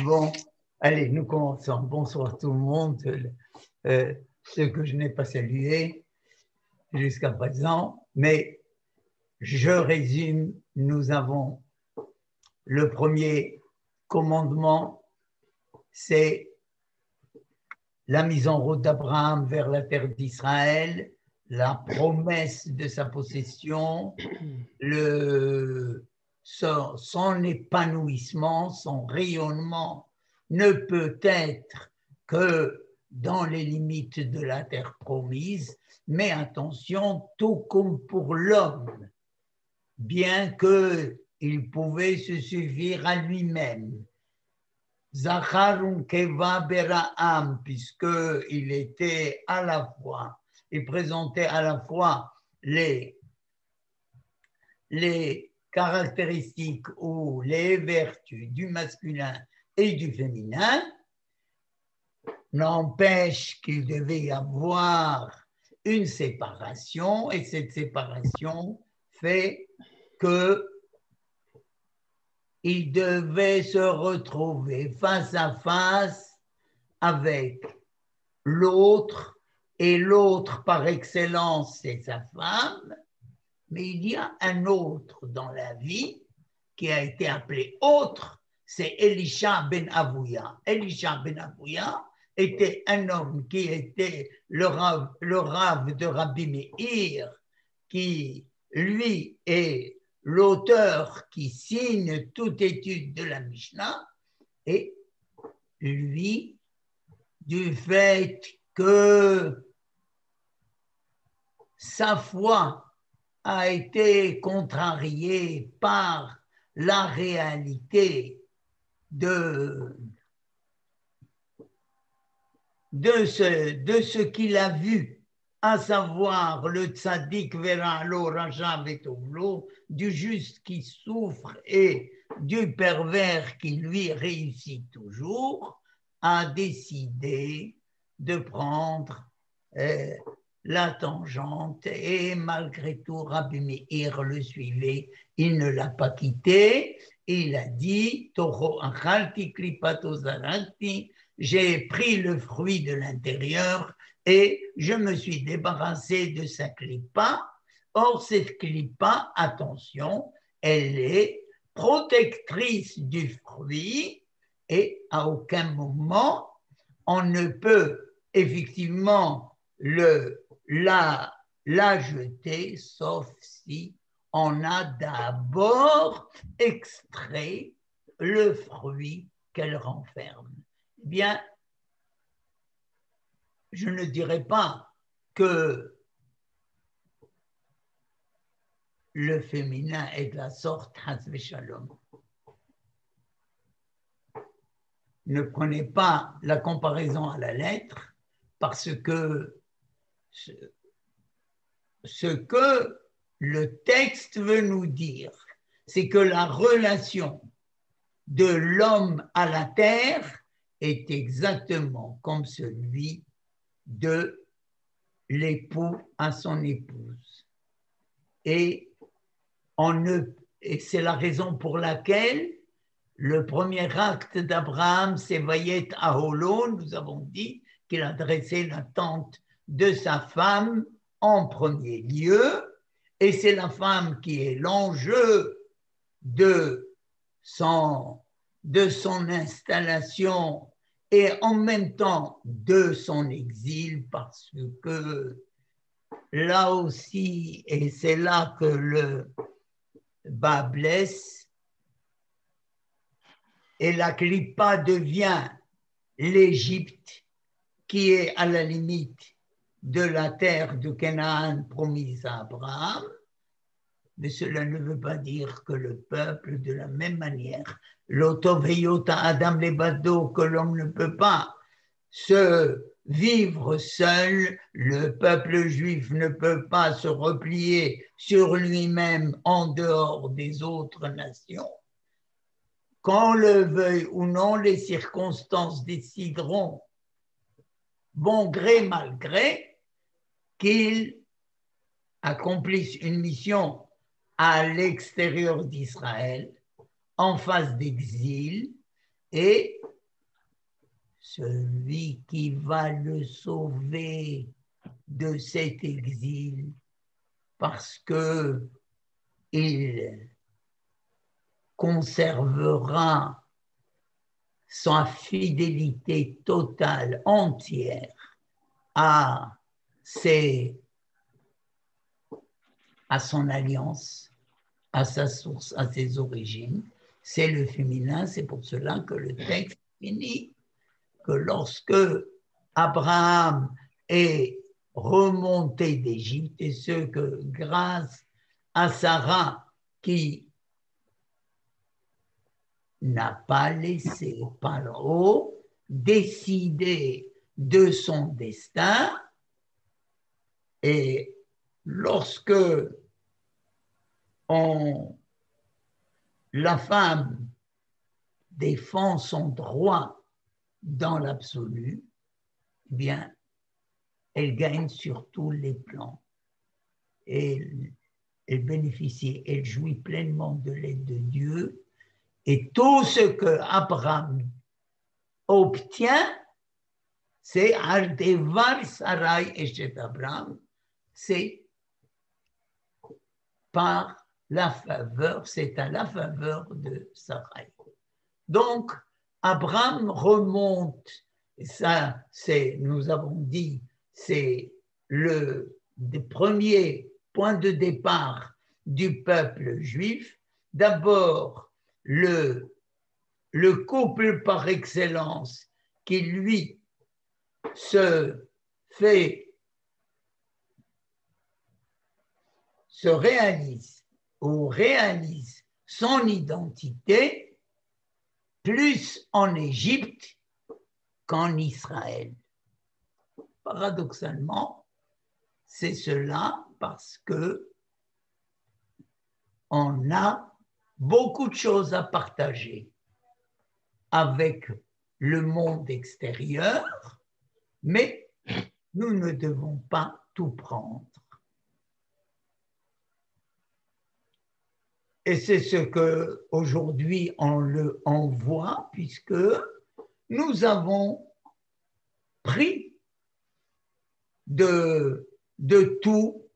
Bon, allez, nous commençons. Bonsoir tout le monde. Ceux que je n'ai pas salués jusqu'à présent, mais je résume, nous avons le premier commandement, c'est la mise en route d'Abraham vers la terre d'Israël, la promesse de sa possession, son épanouissement, son rayonnement ne peut être que dans les limites de la terre promise, mais attention, tout comme pour l'homme, bien qu'il pouvait se suffire à lui-même. Zacharun Keva Bera'am, puisqu'il était à la fois, il présentait à la fois les caractéristiques ou les vertus du masculin et du féminin, n'empêche qu'il devait y avoir une séparation, et cette séparation fait qu'il devait se retrouver face à face avec l'autre, et l'autre par excellence, c'est sa femme, mais il y a un autre dans la vie qui a été appelé autre, c'est Elisha ben Avouya. Elisha ben Avouya était un homme qui était le rav de Rabbi Meir, qui lui est l'auteur qui signe toute étude de la Mishnah, et lui, du fait que sa foi a été contrariée par la réalité de ce qu'il a vu, à savoir le tzaddik veralo raja vetovlo, du juste qui souffre et du pervers qui lui réussit toujours, a décidé de prendre la tangente, et malgré tout Rabbi Meir le suivait, il ne l'a pas quitté, il a dit Toho achalti klipato zarati, j'ai pris le fruit de l'intérieur et je me suis débarrassé de sa clipa. Or cette clipa, attention, elle est protectrice du fruit, et à aucun moment on ne peut effectivement la jeter, sauf si on a d'abord extrait le fruit qu'elle renferme. Eh bien, je ne dirais pas que le féminin est de la sorte Hasbe Shalom. Ne prenez pas la comparaison à la lettre, parce que ce que le texte veut nous dire, c'est que la relation de l'homme à la terre est exactement comme celui de l'époux à son épouse. Et c'est la raison pour laquelle le premier acte d'Abraham, c'est Vayet Aholon, nous avons dit qu'il adressait l'attente de sa femme en premier lieu, et c'est la femme qui est l'enjeu de son installation et en même temps de son exil, parce que là aussi, et c'est là que le bas blesse, et la clipa devient l'Égypte, qui est à la limite de la terre de Canaan promise à Abraham, mais cela ne veut pas dire que le peuple, de la même manière, l'autoveyota Adam lebado, que l'homme ne peut pas se vivre seul, le peuple juif ne peut pas se replier sur lui-même en dehors des autres nations. Qu'on le veuille ou non, les circonstances décideront, bon gré, mal gré, qu'il accomplisse une mission à l'extérieur d'Israël, en phase d'exil, et celui qui va le sauver de cet exil parce que il conservera sa fidélité totale, entière à son alliance, à sa source, à ses origines. C'est le féminin, c'est pour cela que le texte finit que lorsque Abraham est remonté d'Égypte, et ce que grâce à Sarah qui n'a pas laissé Paro décider de son destin, et lorsque la femme défend son droit dans l'absolu, eh bien, elle gagne sur tous les plans. Et elle bénéficie, elle jouit pleinement de l'aide de Dieu. Et tout ce que Abraham obtient, c'est Al-Devar Sarai Eshet Abraham, c'est par la faveur, c'est à la faveur de Sarai. Donc, Abraham remonte, ça, nous avons dit, c'est le premier point de départ du peuple juif. D'abord, le couple par excellence qui, lui, se réalise ou réalise son identité plus en Égypte qu'en Israël. Paradoxalement, c'est cela parce que on a beaucoup de choses à partager avec le monde extérieur, mais nous ne devons pas tout prendre. Et c'est ce qu'aujourd'hui on voit, puisque nous avons pris de tout,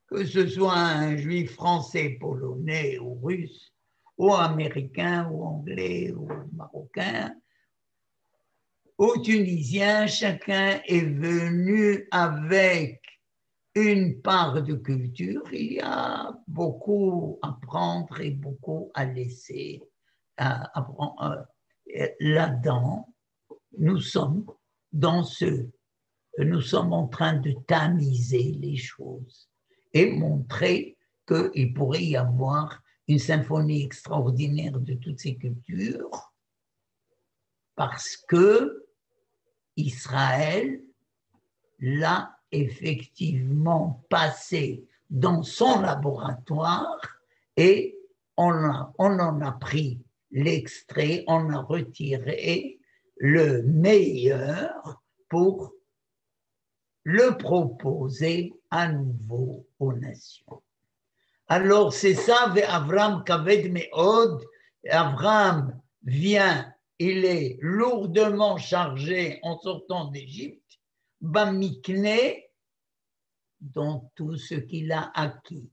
que ce soit un juif français, polonais ou russe, ou américain, ou anglais, ou marocain, ou tunisien, chacun est venu avec une part de culture. Il y a beaucoup à prendre et beaucoup à laisser. Là-dedans, nous sommes en train de tamiser les choses et montrer qu'il pourrait y avoir une symphonie extraordinaire de toutes ces cultures parce que Israël l'a effectivement passé dans son laboratoire et on en a pris l'extrait, on a retiré le meilleur pour le proposer à nouveau aux nations. Alors c'est ça, Avram Kaved Meod, Avram vient, il est lourdement chargé en sortant d'Égypte, Bamikne, dans tout ce qu'il a acquis.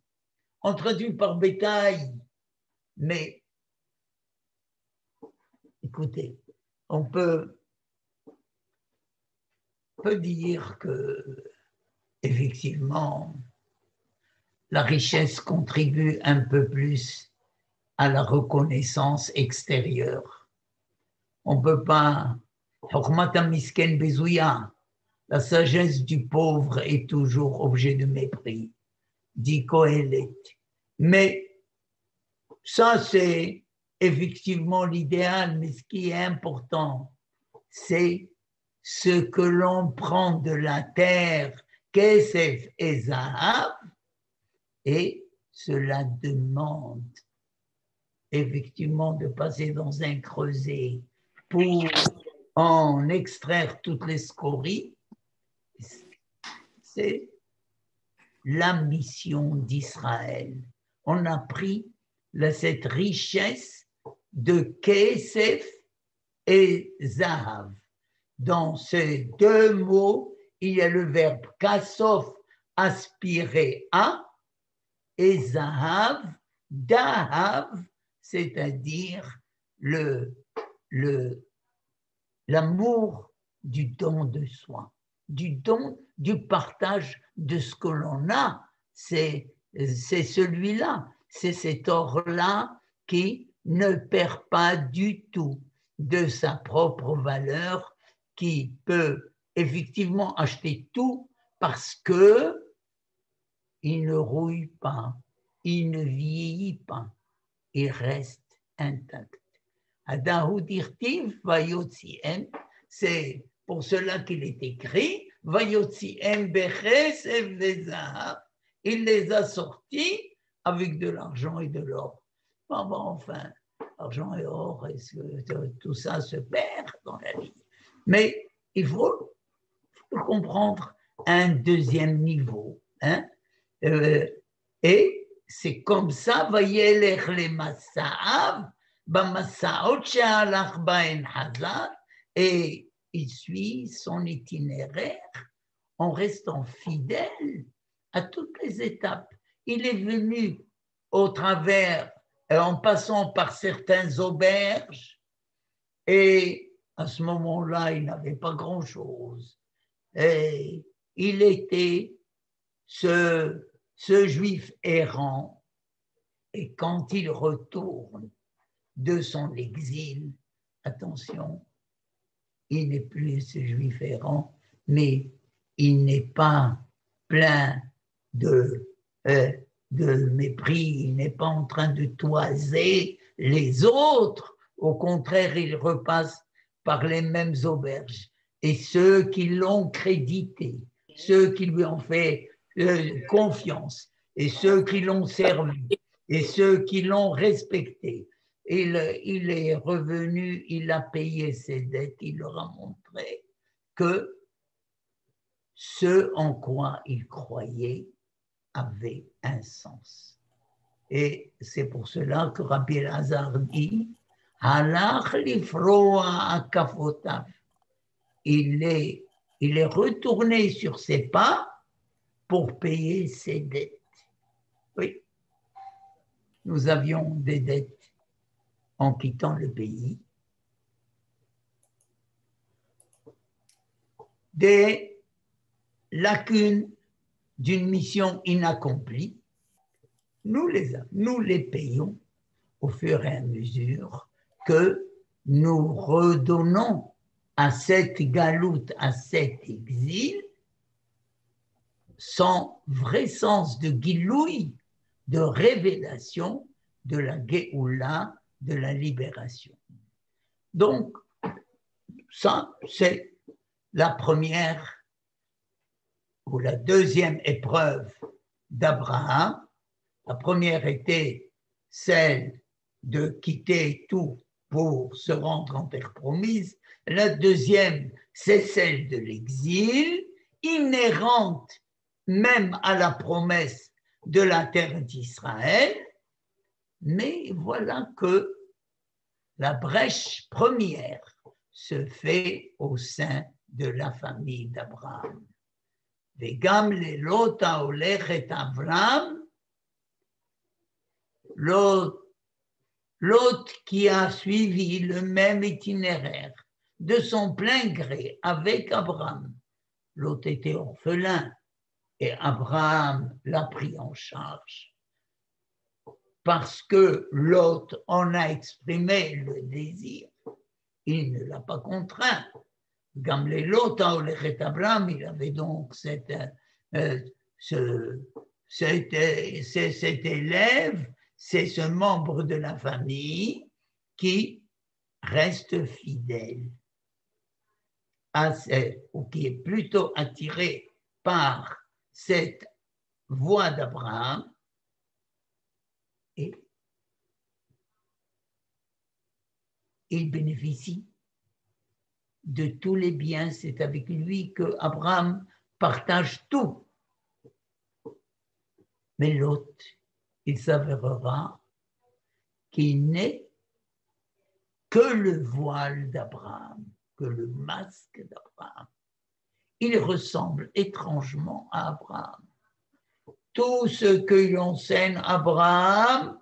On traduit par bétail, mais écoutez, on peut dire que effectivement la richesse contribue un peu plus à la reconnaissance extérieure. On ne peut pas, la sagesse du pauvre est toujours objet de mépris, dit Kohelet. Mais ça, c'est effectivement l'idéal, mais ce qui est important, c'est ce que l'on prend de la terre, Kesef et Zahav, et cela demande effectivement de passer dans un creuset pour en extraire toutes les scories. C'est la mission d'Israël. On a pris cette richesse de Kesef et Zahav. dans ces deux mots, il y a le verbe kassof, aspirer à, et zahav, dahav, c'est-à-dire l'amour du don de soi, du don, du partage de ce que l'on a. C'est celui-là, c'est cet or-là qui ne perd pas du tout de sa propre valeur, qui peut effectivement acheter tout parce que il ne rouille pas, il ne vieillit pas, il reste intact. Adahu dirtiv vayotziem, c'est pour cela qu'il est écrit vayotziem bechesef vezahav, il les a sortis avec de l'argent et de l'or. Bon, enfin, argent et or, est-ce que tout ça se perd dans la vie? Mais il faut comprendre un deuxième niveau. Hein? Et c'est comme ça, vayelech le masa'av, b'masaot she'alach bahen hazar, et il suit son itinéraire en restant fidèle à toutes les étapes. Il est venu au travers, en passant par certaines auberges, et à ce moment-là, il n'avait pas grand-chose. Et il était ce juif errant, et quand il retourne de son exil, attention, il n'est plus ce juif errant, mais il n'est pas plein de mépris, il n'est pas en train de toiser les autres, au contraire, il repasse par les mêmes auberges, et ceux qui l'ont crédité, ceux qui lui ont fait confiance, et ceux qui l'ont servi, et ceux qui l'ont respecté. Il est revenu, il a payé ses dettes, il leur a montré que ce en quoi il croyait avait un sens. Et c'est pour cela que Rabbi Elazar dit Halach lifroa akafotav. Il est retourné sur ses pas pour payer ses dettes. Oui, nous avions des dettes en quittant le pays, des lacunes d'une mission inaccomplie. Nous les payons au fur et à mesure que nous redonnons à cette galoute, à cet exil, son vrai sens de giloui, de révélation de la Géoula, de la libération. Donc, ça, c'est la première ou la deuxième épreuve d'Abraham. La première était celle de quitter tout pour se rendre en terre promise. La deuxième, c'est celle de l'exil, inhérente même à la promesse de la terre d'Israël. Mais voilà que la brèche première se fait au sein de la famille d'Abraham. Vegam lelot haolech et Avram, Lot qui a suivi le même itinéraire de son plein gré avec Abraham. Lot était orphelin et Abraham l'a pris en charge parce que Lot en a exprimé le désir. Il ne l'a pas contraint. Gamle Lot haolech Abraham, il avait donc cet élève, c'est ce membre de la famille qui reste fidèle ou qui est plutôt attiré par cette voie d'Abraham et il bénéficie de tous les biens. C'est avec lui que Abraham partage tout. Mais l'autre, il s'avérera qu'il n'est que le voile d'Abraham. que le masque d'Abraham. Il ressemble étrangement à Abraham. Tout ce que enseigne Abraham,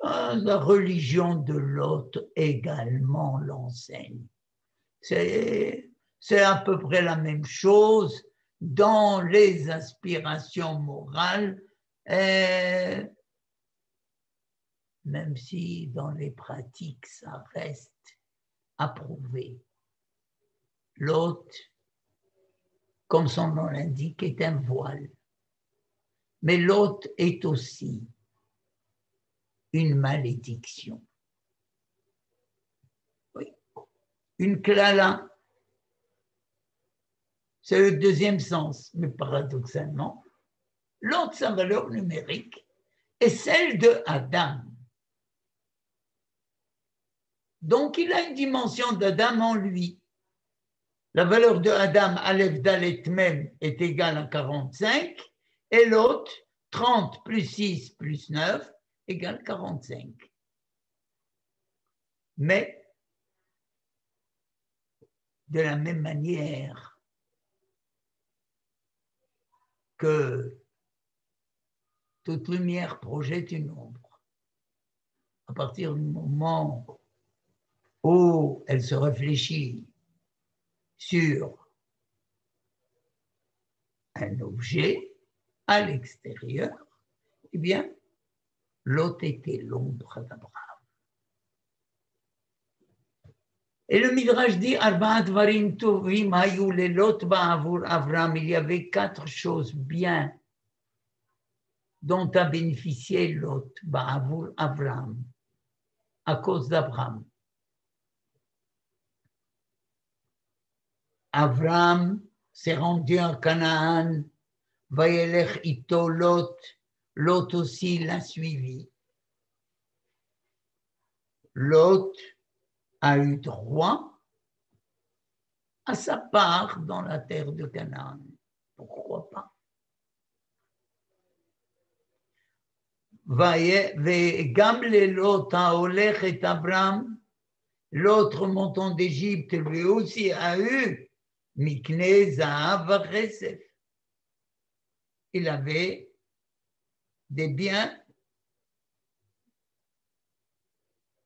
la religion de Lot également l'enseigne. C'est à peu près la même chose dans les aspirations morales, même si dans les pratiques, ça reste approuvé. Lot, comme son nom l'indique, est un voile. Mais Lot est aussi une malédiction. Oui, une klala. C'est le deuxième sens, mais paradoxalement, Lot, sa valeur numérique, est celle de Adam. Donc, il a une dimension d'Adam en lui. La valeur de Adam, Aleph Dalet Mem, est égale à 45, et l'autre, 30 plus 6 plus 9, égale 45. Mais, de la même manière que toute lumière projette une ombre, à partir du moment où elle se réfléchit sur un objet à l'extérieur, eh bien, Lot était l'ombre d'Abraham. Et le Midrash dit, il y avait 4 choses bien dont a bénéficié Lot, Ba'avour Avram, à cause d'Abraham. Avram s'est rendu à Canaan, Vayelech ito Lot, Lot aussi l'a suivi. Lot a eu droit à sa part dans la terre de Canaan. Pourquoi pas? Vegam Lot haolech et Abraham, l'autre montant d'Égypte, lui aussi a eu Mikne Zahav Chesef. Il avait des biens.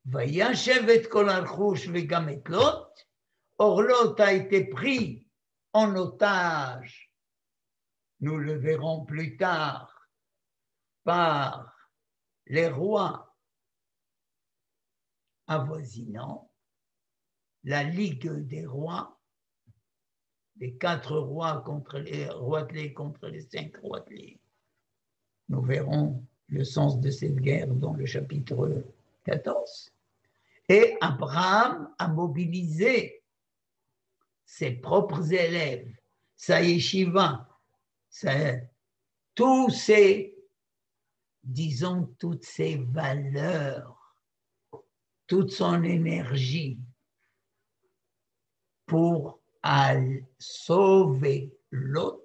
Vayashev et kol archush vegam et Lot. Or Lot a été pris en otage, nous le verrons plus tard, par les rois avoisinants, la Ligue des rois, les 4 rois contre les roitelets contre les 5 roitelets. Nous verrons le sens de cette guerre dans le chapitre 14. Et Abraham a mobilisé ses propres élèves, sa yeshiva, tous ces, disons, toutes ces valeurs, toute son énergie pour sauver Lot.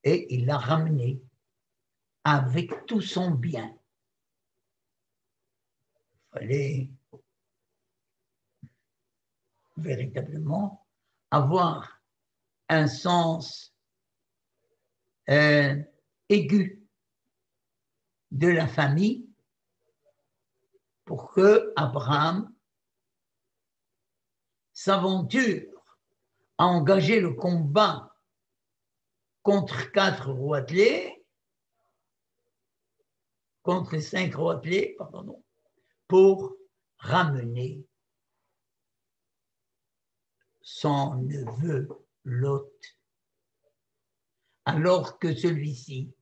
Et il l'a ramené avec tout son bien. Il fallait véritablement avoir un sens aigu de la famille pour que Abraham s'aventure à engager le combat contre 4 roitelets, contre les 5 roitelets, pardon, pour ramener son neveu Lot, alors que celui-ci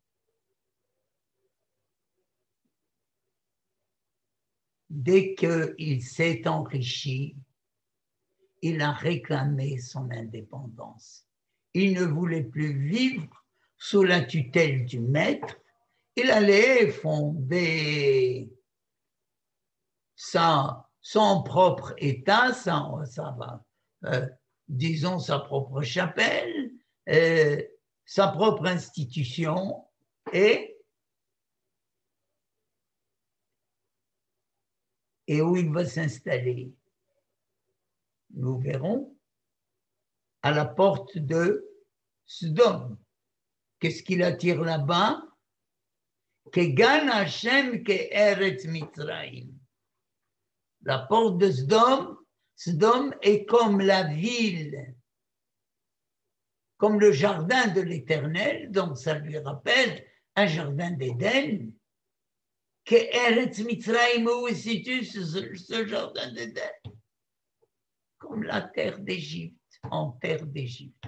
dès qu'il s'est enrichi, il a réclamé son indépendance. Il ne voulait plus vivre sous la tutelle du maître. Il allait fonder son propre État, disons sa propre chapelle, sa propre institution, et et où il va s'installer? Nous verrons à la porte de Sodome. Qu'est-ce qu'il attire là-bas? Kegan Hashem ke Eretz Mitzrayim. La porte de Sodome, Sodome est comme la ville, comme le jardin de l'Éternel, donc ça lui rappelle un jardin d'Éden. Que Eretz Mitzrayim, où se situe ce jardin d'Éden? Comme la terre d'Égypte, en terre d'Égypte.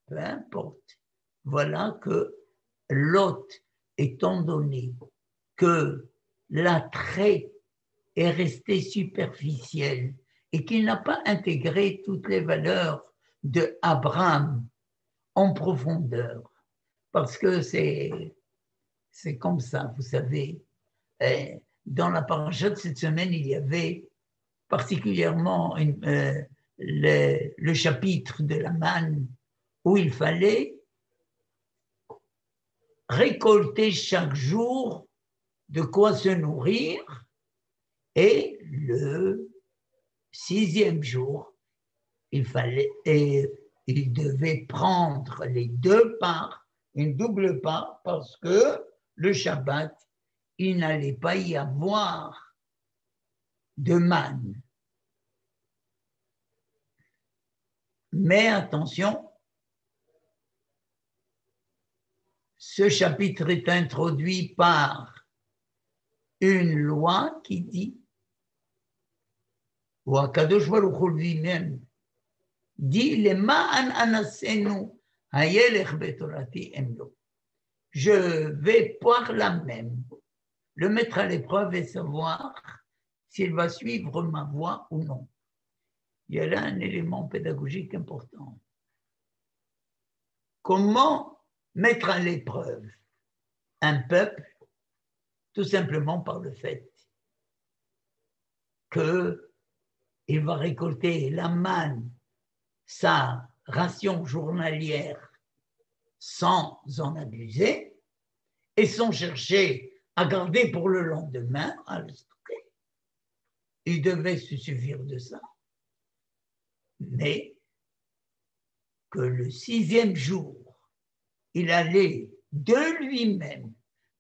Peu importe. Voilà que Lot, étant donné que l'attrait est resté superficiel et qu'il n'a pas intégré toutes les valeurs de Abraham en profondeur, parce que c'est comme ça, vous savez. Dans la paracha de cette semaine, il y avait particulièrement le chapitre de la manne où il fallait récolter chaque jour de quoi se nourrir, et le 6e jour, il devait prendre les 2 parts, une double part, parce que le Shabbat, il n'allait pas y avoir de manne. Mais attention, ce chapitre est introduit par une loi qui dit, ou Akadosh Baruch Hu lui-même dit, le ma'an anasenu hayelech betorati emlo. Je vais par là même le mettre à l'épreuve et savoir s'il va suivre ma voie ou non. Il y a là un élément pédagogique important. Comment mettre à l'épreuve un peuple? Tout simplement par le fait qu'il va récolter la manne, sa ration journalière, sans en abuser, et sans chercher à garder pour le lendemain, à le stocker. Il devait se suffire de ça. Mais que le 6e jour, il allait de lui-même,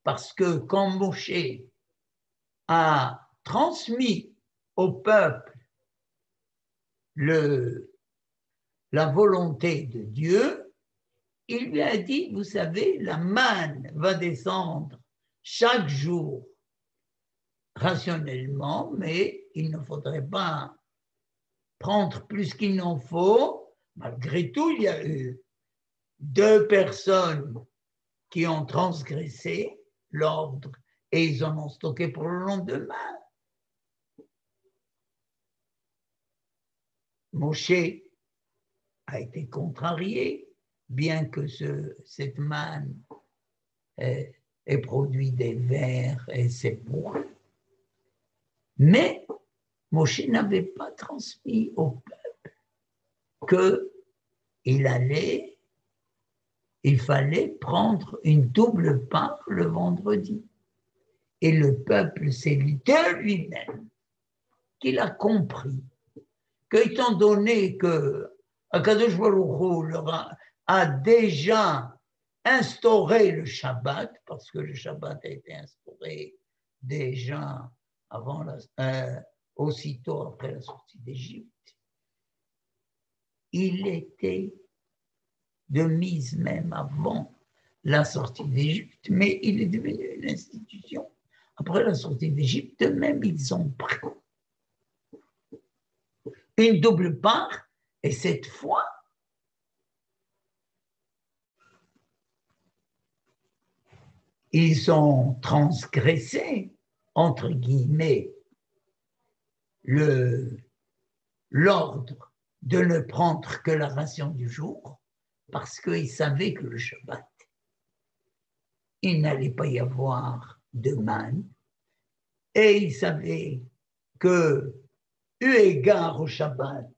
parce que quand Moshe a transmis au peuple la volonté de Dieu, il lui a dit, vous savez, la manne va descendre chaque jour rationnellement, mais il ne faudrait pas prendre plus qu'il n'en faut. Malgré tout, il y a eu 2 personnes qui ont transgressé l'ordre et ils en ont stocké pour le lendemain. Moshe a été contrarié, bien que cette manne ait produit des vers et ses pois. Mais Moshe n'avait pas transmis au peuple il fallait prendre une double part le vendredi. Et le peuple, c'est de lui-même qu'il a compris qu'étant donné que Akadosh Baruch Hu leur a déjà instauré le Shabbat, parce que le Shabbat a été instauré déjà aussitôt après la sortie d'Égypte, il était de mise même avant la sortie d'Égypte, mais il est devenu une institution. Après la sortie d'Égypte, même ils ont pris une double part, et cette fois, ils ont transgressé, entre guillemets, l'ordre de ne prendre que la ration du jour, parce qu'ils savaient que le Shabbat, il n'allait pas y avoir de manne, et ils savaient que, eu égard au Shabbat,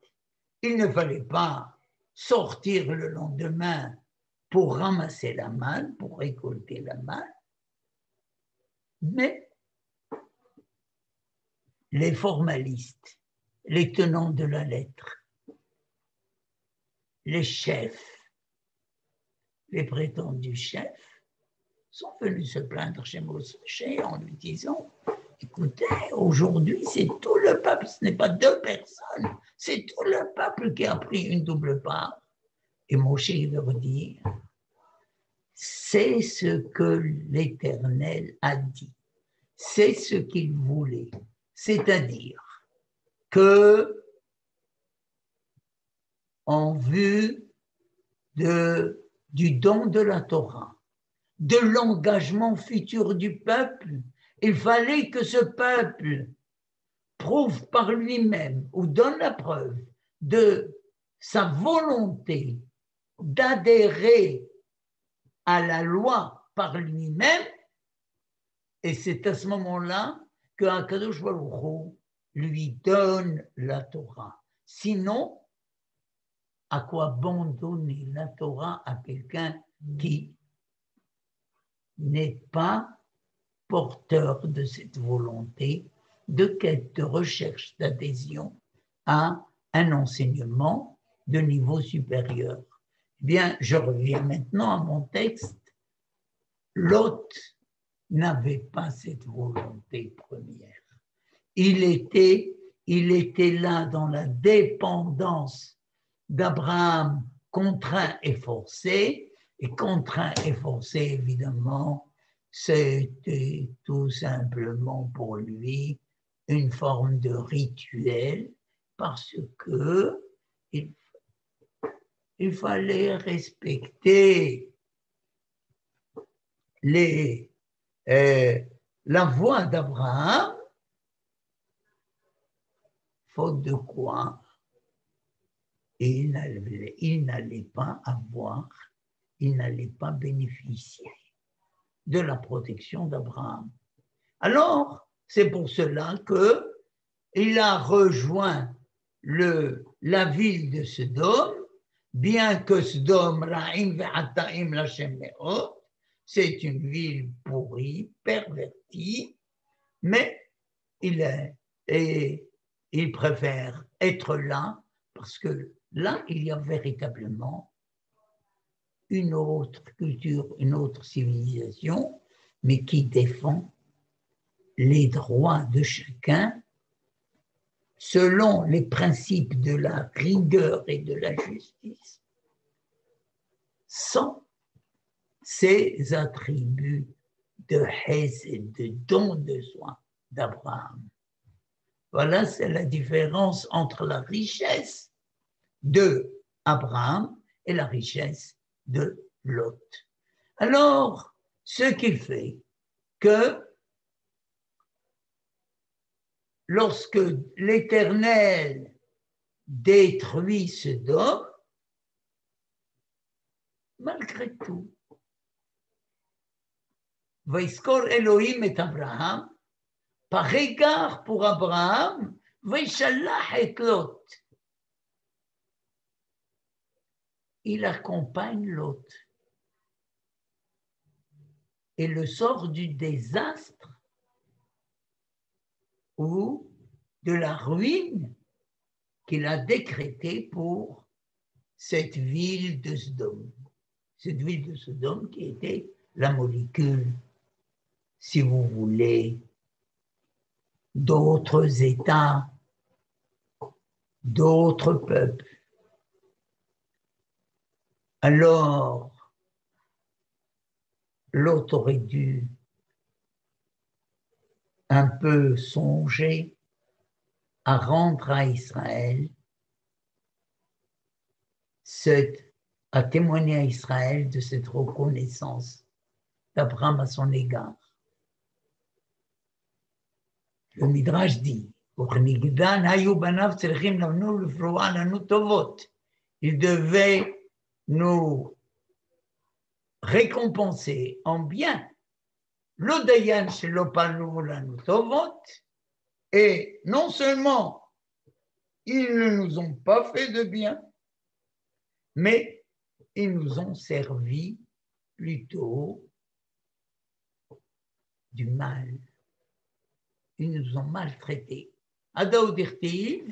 il ne fallait pas sortir le lendemain pour ramasser la manne, pour récolter la manne, mais les formalistes, les tenants de la lettre, les chefs, les prétendus chefs, sont venus se plaindre chez Moshe en lui disant « Écoutez, aujourd'hui, c'est tout le peuple, ce n'est pas 2 personnes, c'est tout le peuple qui a pris une double part. » Et Moshe leur dit « C'est ce que l'Éternel a dit, c'est ce qu'il voulait, c'est-à-dire que en vue du don de la Torah, de l'engagement futur du peuple, il fallait que ce peuple prouve par lui-même ou donne la preuve de sa volonté d'adhérer à la loi par lui-même, et c'est à ce moment-là que Akadosh Baruch Hu lui donne la Torah. Sinon, à quoi bon donner la Torah à quelqu'un qui n'est pas porteur de cette volonté de quête, de recherche, d'adhésion à un enseignement de niveau supérieur? Eh bien, je reviens maintenant à mon texte. Lot n'avait pas cette volonté première. Il était là dans la dépendance d'Abraham, contraint et forcé, évidemment, c'était tout simplement pour lui une forme de rituel, parce que il fallait respecter la voix d'Abraham, faute de quoi il n'allait pas bénéficier de la protection d'Abraham. Alors, c'est pour cela qu'il a rejoint la ville de Sodome, bien que Sodome, Ra'im ve'ataim l'Hashem me'ot, c'est une ville pourrie, pervertie, mais il préfère être là parce que là, il y a véritablement une autre culture, une autre civilisation, mais qui défend les droits de chacun selon les principes de la rigueur et de la justice, sans ces attributs de hesed, de don de soi d'Abraham. Voilà, c'est la différence entre la richesse de Abraham et la richesse de Lot. Alors, ce qui fait que lorsque l'Éternel détruit Sodome, malgré tout, Vaiskor Elohim et Abraham, par égard pour Abraham, Vaishalach et Lot. Il accompagne Lot. Et le sort du désastre ou de la ruine qu'il a décrété pour cette ville de Sodome. Cette ville de Sodome qui était la molécule, si vous voulez, d'autres États, d'autres peuples. Alors, Lot aurait dû un peu songer à rendre à Israël, à témoigner à Israël de cette reconnaissance d'Abraham à son égard. Le Midrash dit, il devait nous récompenser en bien. L'Odayan Shelopanu Lanu Tovot, et non seulement ils ne nous ont pas fait de bien, mais ils nous ont servi plutôt du mal. Ils nous ont maltraités. Adaou dirtiv,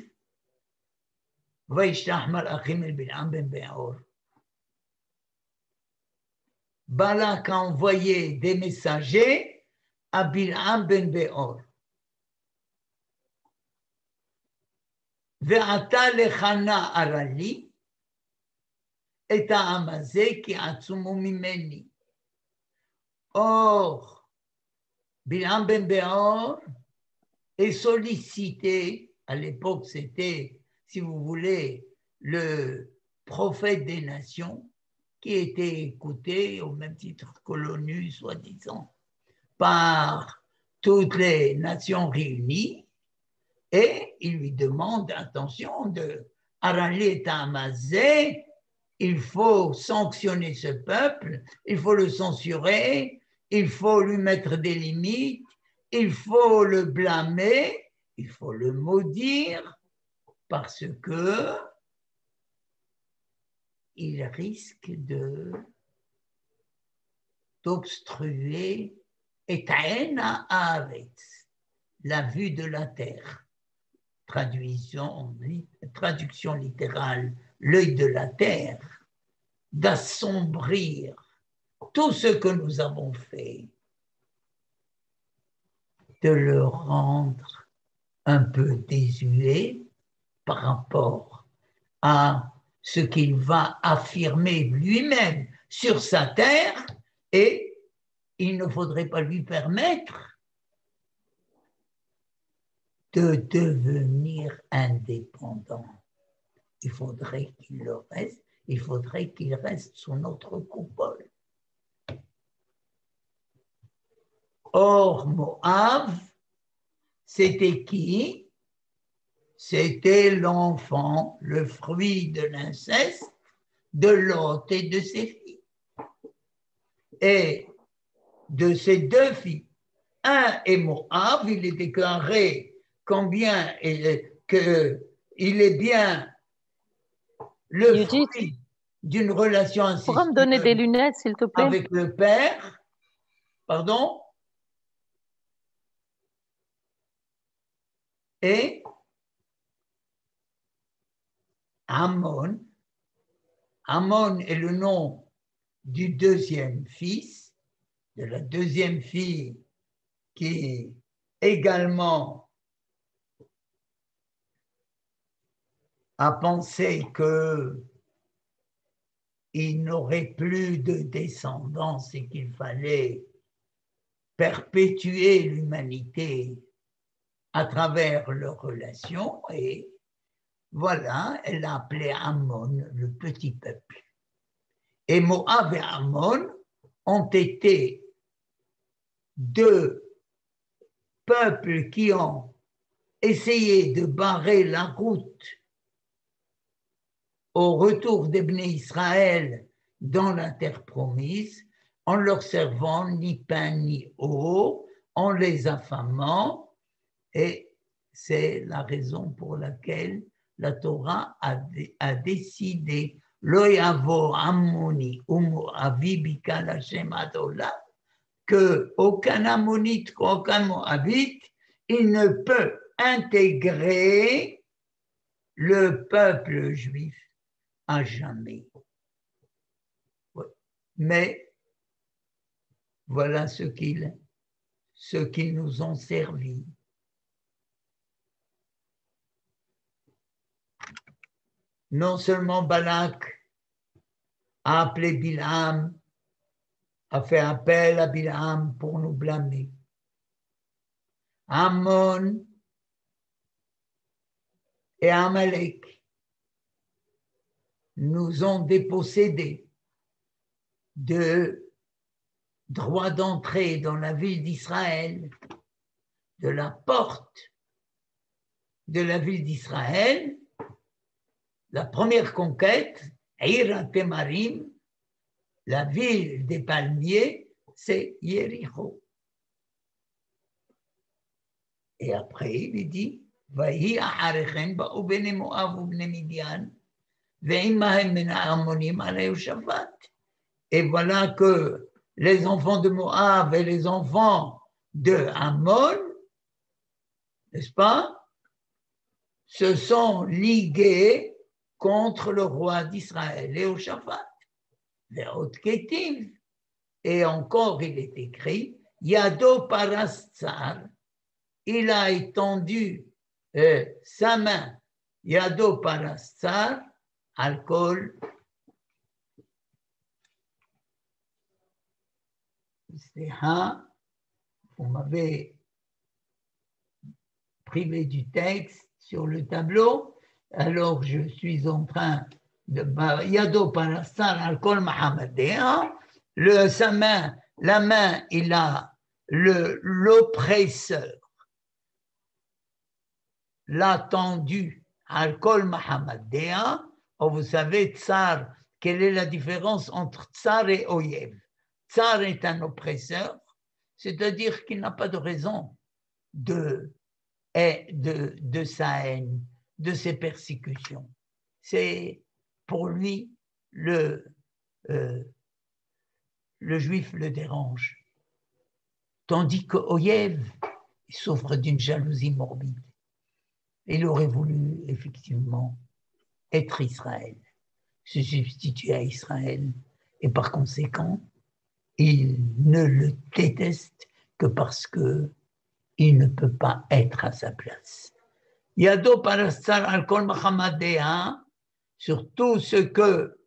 Vaishlach malachim el Bilam ben Beor. Balak a envoyé des messagers à Bilam ben Beor. Ve'ata lechana arali et העם הזה כי עצומו ממני. Or, Bilam ben Beor est sollicité, à l'époque c'était, si vous voulez, le prophète des nations, qui était écouté au même titre que l'ONU, soi-disant, par toutes les nations réunies, et il lui demande, attention, de Aralit Amazé, il faut sanctionner ce peuple, il faut le censurer, il faut lui mettre des limites, il faut le blâmer, il faut le maudire, parce que il risque d'obstruer Etaena Haaretz, la vue de la terre. Traduction littérale, l'œil de la terre, d'assombrir tout ce que nous avons fait, de le rendre un peu désuet par rapport à ce qu'il va affirmer lui-même sur sa terre, et il ne faudrait pas lui permettre de devenir indépendant. Il faudrait qu'il le reste, il faudrait qu'il reste sous notre coupole. Or, Moab, c'était qui? C'était l'enfant, le fruit de l'inceste de Lot et de ses filles. Et de ces deux filles, un est Moab, il est déclaré combien qu'il est bien le fruit d'une relation incestueuse. Pourrais me donner des lunettes, s'il te plaît? Avec le père, pardon? Et Ammon. Ammon est le nom du deuxième fils, de la deuxième fille qui également a pensé qu'il n'aurait plus de descendance et qu'il fallait perpétuer l'humanité à travers leurs relations, et voilà, elle a appelé Ammon le petit peuple. Et Moab et Ammon ont été deux peuples qui ont essayé de barrer la route au retour des Bnei Israël dans la terre promise, en leur servant ni pain ni eau, en les affamant, et c'est la raison pour laquelle la Torah a décidé Lo yavo Ammoni ou Moavi bikal Hashem adolah, que aucun Ammonite, aucun Moabite, il ne peut intégrer le peuple juif à jamais. Mais voilà ce qu'ils nous ont servi. Non seulement Balak a appelé Bilam, a fait appel à Bilam pour nous blâmer. Ammon et Amalek nous ont dépossédés de droit d'entrée dans la ville d'Israël, de la porte de la ville d'Israël. La première conquête, Ir Temarim, la ville des palmiers, c'est Yéricho. Et après, il dit, Vahi aharechem ba'u bnei Moav u bnei Midian, ve'immahem min ha'ammonim alei Shafat. Et voilà que les enfants de Moab et les enfants de Ammon, n'est-ce pas, se sont ligués contre le roi d'Israël, Jéhoshaphat, Ve'ot Ketiv. Et encore, il est écrit, Yado Parastsar, il a étendu sa main, Yado Parastsar, alcool. Vous m'avez privé du texte sur le tableau, alors je suis en train de Yado Parastsar alcool Mahamadéa, sa main, la main, il a l'oppresseur, l'a tendu alcool Mahamadéa. Vous savez, tsar, quelle est la différence entre tsar et oyev? Tsar est un oppresseur, c'est-à-dire qu'il n'a pas de raison de sa haine, de ses persécutions. C'est pour lui le juif le dérange. Tandis que Oyev souffre d'une jalousie morbide. Il aurait voulu effectivement être Israël, se substituer à Israël, et par conséquent, il ne le déteste que parce que il ne peut pas être à sa place. Yado Parastsar al-Kol Mahamadéa, sur tout ce que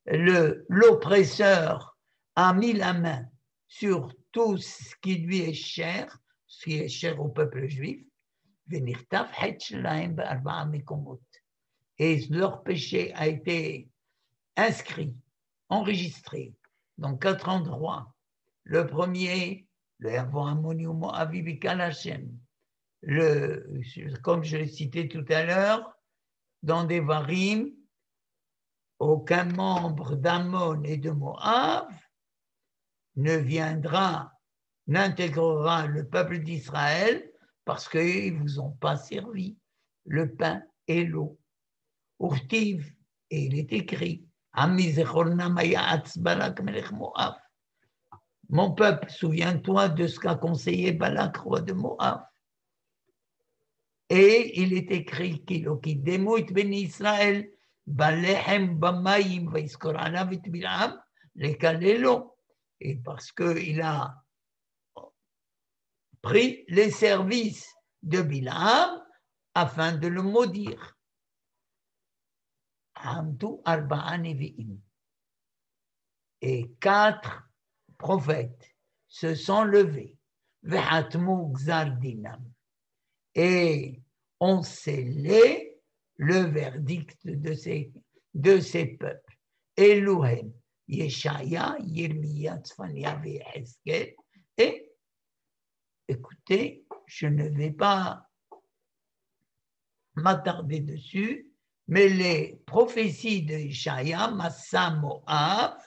l'oppresseur a mis la main sur tout ce qui lui est cher, ce qui est cher au peuple juif, et leur péché a été inscrit, enregistré dans 4 endroits. Le premier, le comme je l'ai cité tout à l'heure, dans Devarim, aucun membre d'Ammon et de Moab n'intégrera le peuple d'Israël parce qu'ils ne vous ont pas servi le pain et l'eau. Urtiv, et il est écrit, mon peuple, souviens-toi de ce qu'a conseillé Balak, roi de Moab. Et il est écrit qu'il démoit ben Israël, Balechem Bamayim Vaiskor Alavit Bilam, les Kalélo. Et parce qu'il a pris les services de Bilam afin de le maudire. Hamdu Arba'a Nevi'im. Et 4 prophètes se sont levés. Ve'atmu Gzar Dinam. Et ont scellé le verdict de ces peuples. Elohim, Yeshaya, Yirmiya, Tzfania et Hezkel. Et écoutez, je ne vais pas m'attarder dessus, mais les prophéties de Yeshaya, Massa, Moab,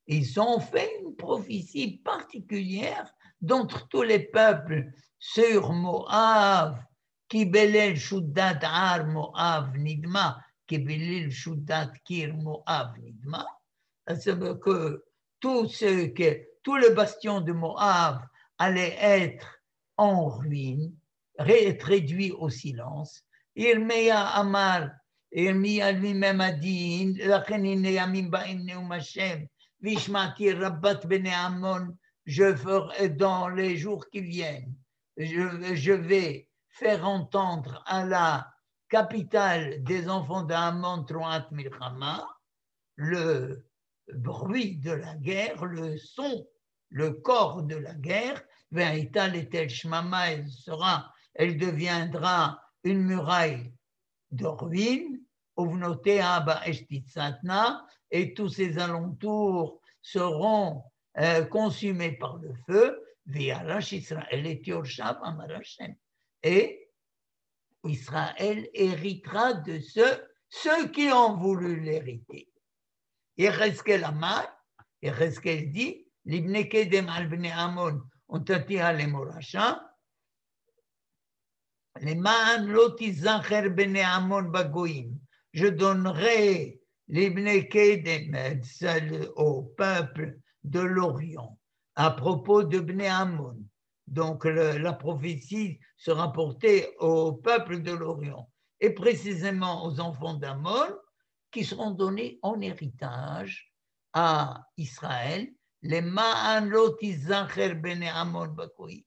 ils ont fait une prophétie particulière d'entre tous les peuples sur Moab, qui belel Shuddat Ar Moab Nidma, qui belel Shuddat Kir Moab Nidma, c'est que tout le bastion de Moab allait être en ruine, être réduit au silence. Irmeya Amar, Irmeya lui-même a dit, Vishmati Rabbat Bene Ammon, je ferai dans les jours qui viennent, je vais faire entendre à la capitale des enfants d'Ammon, Troat Milchama, le bruit de la guerre, le son, le corps de la guerre, Ve'aital etel Shmama, elle deviendra une muraille de ruines, Uvnotea ba'eshtitsatna, et tous ces alentours seront consumés par le feu, Ve'arash Israël et Yorshab Amar Hashem. Et Israël héritera de ceux qui ont voulu l'hériter. Yecheskel Amar, Yecheskel dit, Libne Kedem al Bnei Ammon, on tatira les Morasha, les Ma'an Lotizacher Bnei Ammon Bagoim, je donnerai l'Ibne Kedem au peuple de l'Orient à propos de Bnei Ammon, Donc la prophétie sera portée au peuple de l'Orient et précisément aux enfants d'Amon qui seront donnés en héritage à Israël, les Ma'anot Izacher Bene Amon Bakoïm,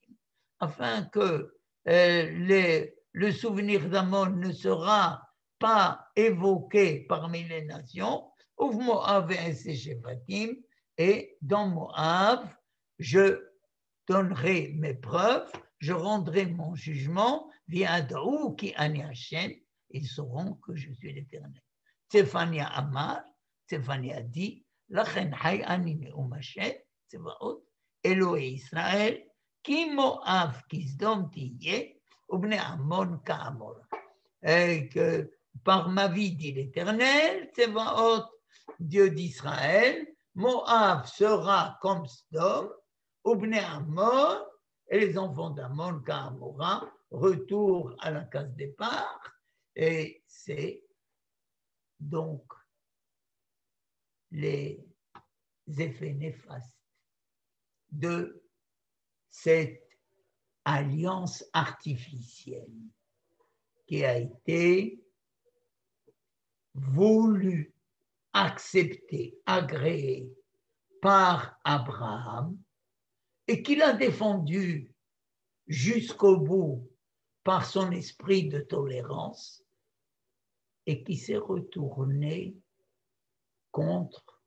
afin que le souvenir d'Amon ne sera pas évoqué parmi les nations, Uv Moab et Shevatim, et dans Moab, je donnerai mes preuves, je rendrai mon jugement, Viadou qui ani Hashem, ils sauront que je suis l'Éternel. Tzefania Amar, Tzefania dit, Lachen hay ani neum Hashem, Tzevaot, Elohei Israël, ki Moab ki Sdom tiye, ubne Amon ka'amor. Et que par ma vie, dit l'Éternel, Tzevaot, Dieu d'Israël, Moab sera comme Sdom, Ubne Amon, et les enfants d'Amon, Ka'amora, retour à la case départ, et c'est donc les effets néfastes de cette alliance artificielle qui a été voulue, acceptée, agréée par Abraham, et qu'il a défendu jusqu'au bout par son esprit de tolérance et qui s'est retourné contre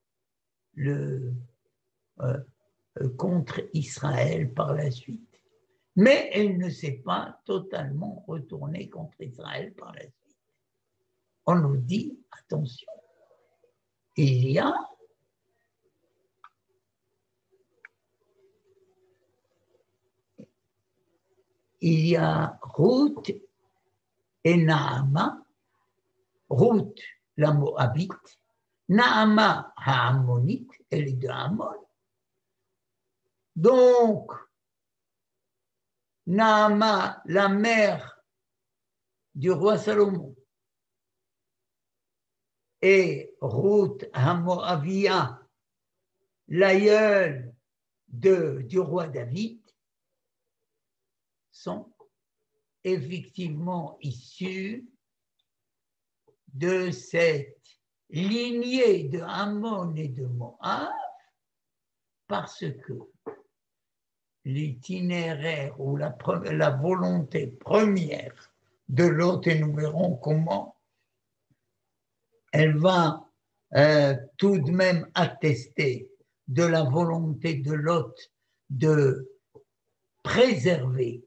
Israël par la suite. Mais elle ne s'est pas totalement retournée contre Israël par la suite. On nous dit, attention, il y a Ruth et Naama, Ruth la Moabite, Naama Haamonite, elle est de Hamon. Donc, Naama, la mère du roi Salomon, et Ruth Hamoavia, l'aïeul du roi David, sont effectivement issus de cette lignée de Ammon et de Moab, parce que l'itinéraire ou la volonté première de Lot, et nous verrons comment elle va tout de même attester de la volonté de Lot de préserver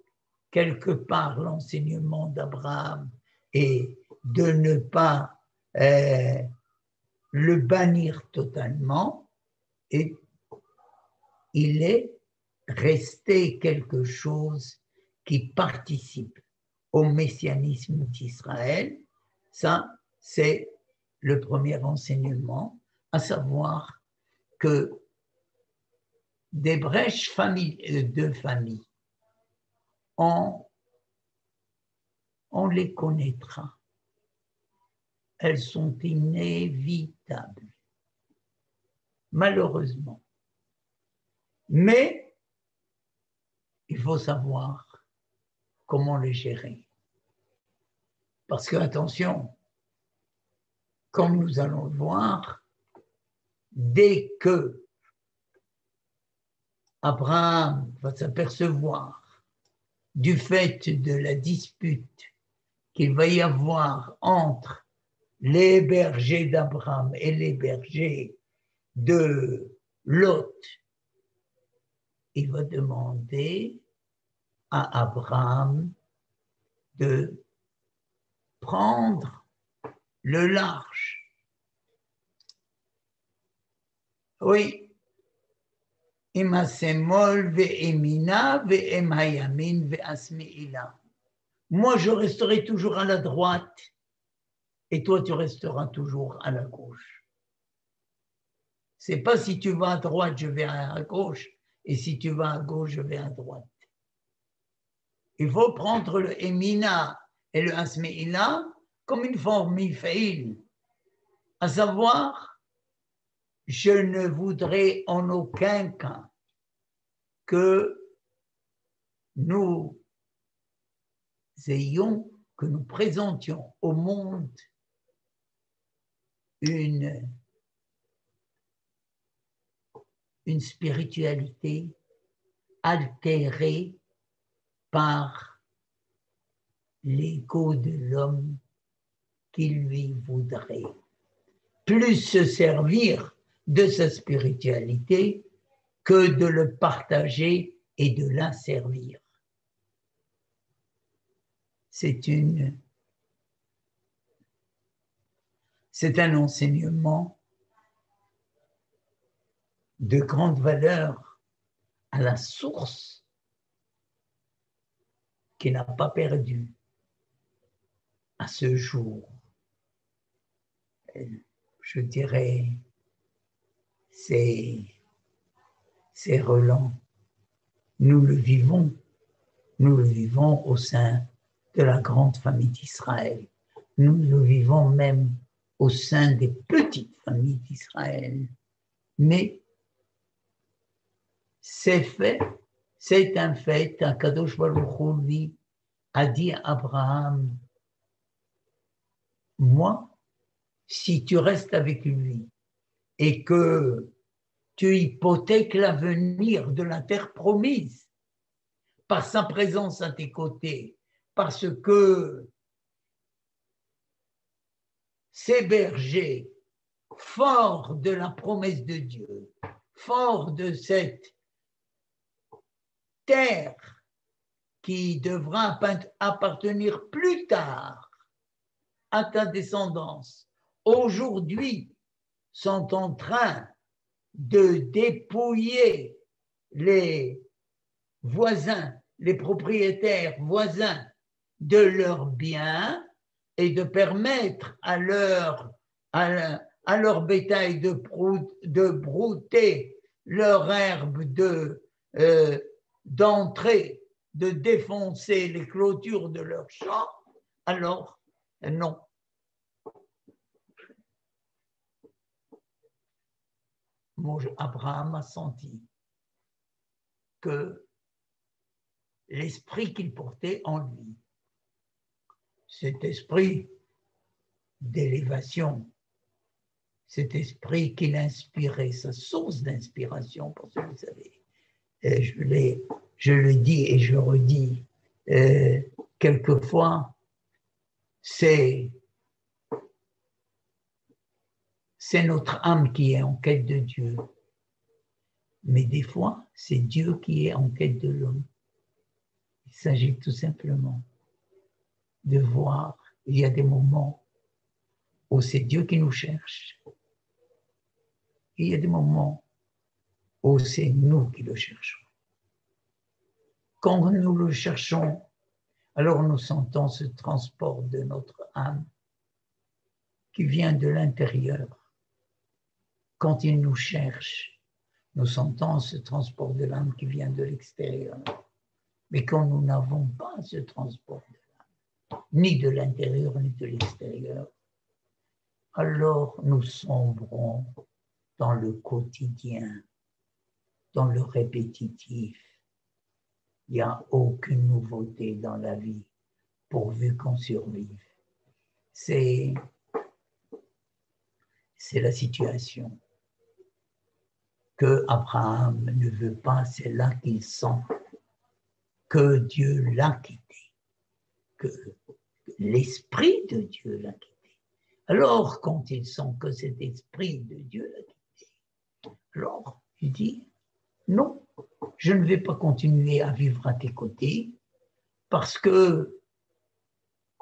quelque part l'enseignement d'Abraham et de ne pas le bannir totalement, et il est resté quelque chose qui participe au messianisme d'Israël. Ça, c'est le premier enseignement, à savoir que des brèches de famille, on les connaîtra. Elles sont inévitables, malheureusement. Mais il faut savoir comment les gérer. Parce que, attention, comme nous allons le voir, dès que Abraham va s'apercevoir du fait de la dispute qu'il va y avoir entre les bergers d'Abraham et les bergers de Lot, il va demander à Abraham de prendre le large. Oui. Moi, je resterai toujours à la droite et toi, tu resteras toujours à la gauche. C'est pas si tu vas à droite, je vais à gauche, et si tu vas à gauche, je vais à droite. Il faut prendre le Emina et le Asmeila comme une forme mifaïl, à savoir, je ne voudrais en aucun cas que nous ayons, que nous présentions au monde une spiritualité altérée par l'ego de l'homme qui lui voudrait plus se servir de sa spiritualité que de le partager et de la servir. C'est un enseignement de grande valeur à la source qui n'a pas perdu à ce jour. Je dirais, c'est relents. Nous le vivons au sein de la grande famille d'Israël. Nous le vivons même au sein des petites familles d'Israël. Mais c'est fait, c'est un fait. Akadosh Baruch Hu, lui, a dit à Abraham, moi, si tu restes avec lui et que tu hypothèques l'avenir de la terre promise par sa présence à tes côtés, parce que ces bergers, forts de la promesse de Dieu, forts de cette terre qui devra appartenir plus tard à ta descendance, aujourd'hui sont en train de dépouiller les voisins, les propriétaires voisins de leurs biens et de permettre à leur bétail de brouter leur herbe, d'entrer, de défoncer les clôtures de leurs champs, alors non. Abraham a senti que l'esprit qu'il portait en lui, cet esprit d'élévation, cet esprit qu'il inspirait, sa source d'inspiration, parce que vous savez, je le dis et je redis, quelquefois, c'est notre âme qui est en quête de Dieu, mais des fois, c'est Dieu qui est en quête de l'homme. Il s'agit tout simplement de voir, il y a des moments où c'est Dieu qui nous cherche. Il y a des moments où c'est nous qui le cherchons. Quand nous le cherchons, alors nous sentons ce transport de notre âme qui vient de l'intérieur. Quand il nous cherche, nous sentons ce transport de l'âme qui vient de l'extérieur. Mais quand nous n'avons pas ce transport de l'âme, ni de l'intérieur ni de l'extérieur, alors nous sombrons dans le quotidien, dans le répétitif. Il n'y a aucune nouveauté dans la vie pourvu qu'on survive. C'est la situation que Abraham ne veut pas, c'est là qu'il sent que Dieu l'a quitté, que l'esprit de Dieu l'a quitté. Alors, quand il sent que cet esprit de Dieu l'a quitté, alors il dit, non, je ne vais pas continuer à vivre à tes côtés parce que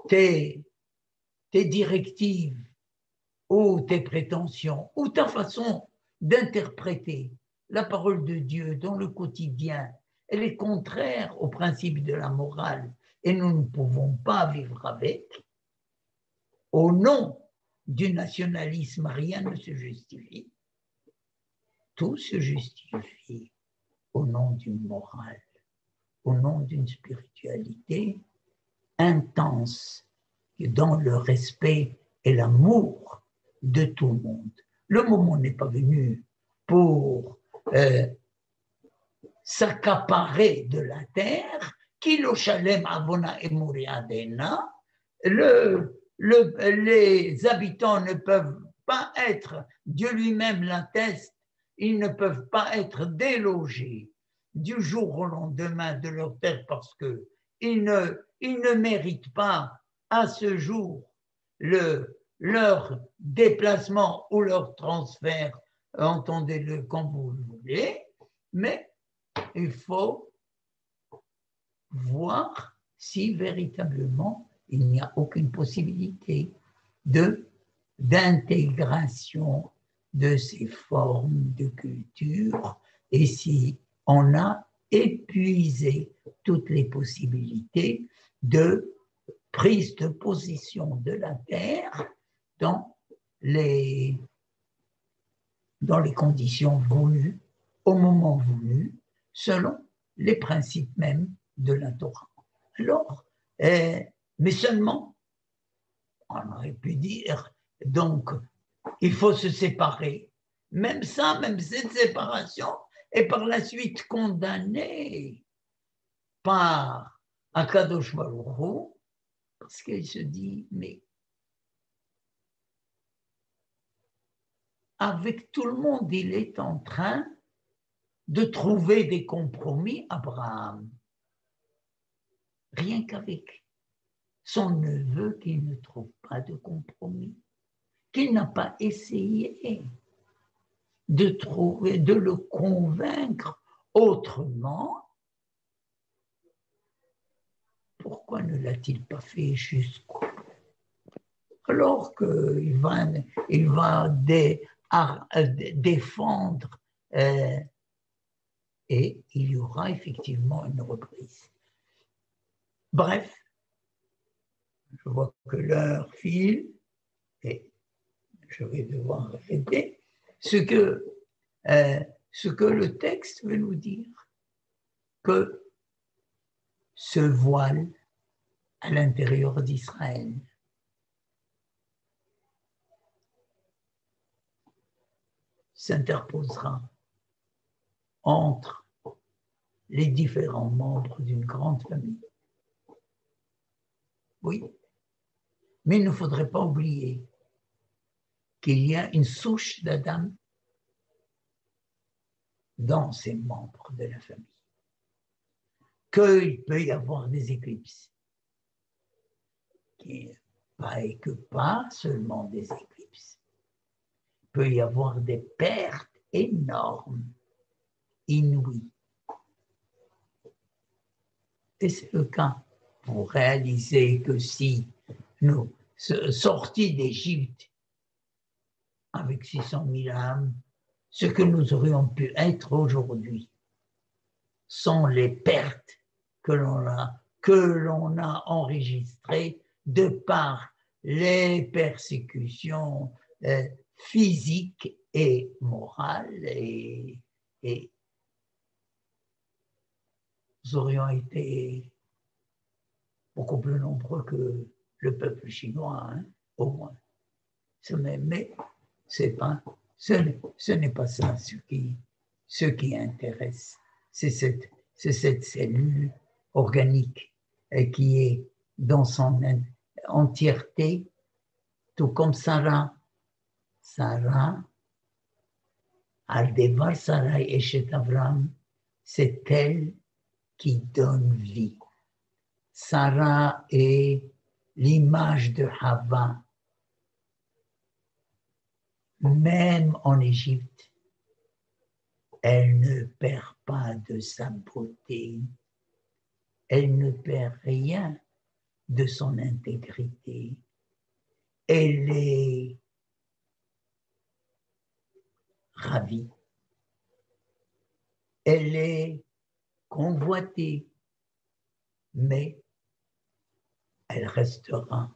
tes directives ou tes prétentions ou ta façon d'interpréter la parole de Dieu dans le quotidien, elle est contraire au principe de la morale et nous ne pouvons pas vivre avec. Au nom du nationalisme, rien ne se justifie. Tout se justifie au nom d'une morale, au nom d'une spiritualité intense dans le respect et l'amour de tout le monde. Le moment n'est pas venu pour s'accaparer de la terre Kilo Shalem Avona Emuriadena, les habitants ne peuvent pas être, Dieu lui-même l'atteste, ils ne peuvent pas être délogés du jour au lendemain de leur terre parce qu'ils ne méritent pas à ce jour leur déplacement ou leur transfert, entendez-le comme vous le voulez, mais il faut voir si véritablement il n'y a aucune possibilité d'intégration de ces formes de culture et si on a épuisé toutes les possibilités de prise de possession de la terre dans les conditions voulues, au moment voulu, selon les principes mêmes de la Torah. Alors, mais seulement, on aurait pu dire, donc, il faut se séparer. Même ça, même cette séparation est par la suite condamnée par Akadosh Baruch Hu, parce qu'il se dit, mais avec tout le monde, il est en train de trouver des compromis, Abraham. Rien qu'avec son neveu qui ne trouve pas de compromis, qu'il n'a pas essayé de trouver, de le convaincre autrement. Pourquoi ne l'a-t-il pas fait jusqu'au bout? Alors qu'il va défendre et il y aura effectivement une reprise. Bref, je vois que l'heure file et je vais devoir répéter ce que le texte veut nous dire, que ce voile à l'intérieur d'Israël s'interposera entre les différents membres d'une grande famille. Oui, mais il ne faudrait pas oublier qu'il y a une souche d'Adam dans ces membres de la famille, qu'il peut y avoir des éclipses, et que pas seulement des éclipses. Il peut y avoir des pertes énormes, inouïes. Et c'est le cas pour réaliser que si nous sortis d'Égypte avec 600 000 âmes, ce que nous aurions pu être aujourd'hui, sont les pertes que l'on a enregistrées de par les persécutions physiques et morales et nous aurions été beaucoup plus nombreux que le peuple chinois, hein, au moins. Mais ce n'est pas ça ce qui intéresse. C'est cette cellule organique qui est dans son entièreté, tout comme Sarah, Aldevar Sarai Eshet Avram, c'est elle qui donne vie. Sarah est l'image de Hava. Même en Égypte, elle ne perd pas de sa beauté. Elle ne perd rien de son intégrité. Elle est ravie. Elle est convoitée, mais elle restera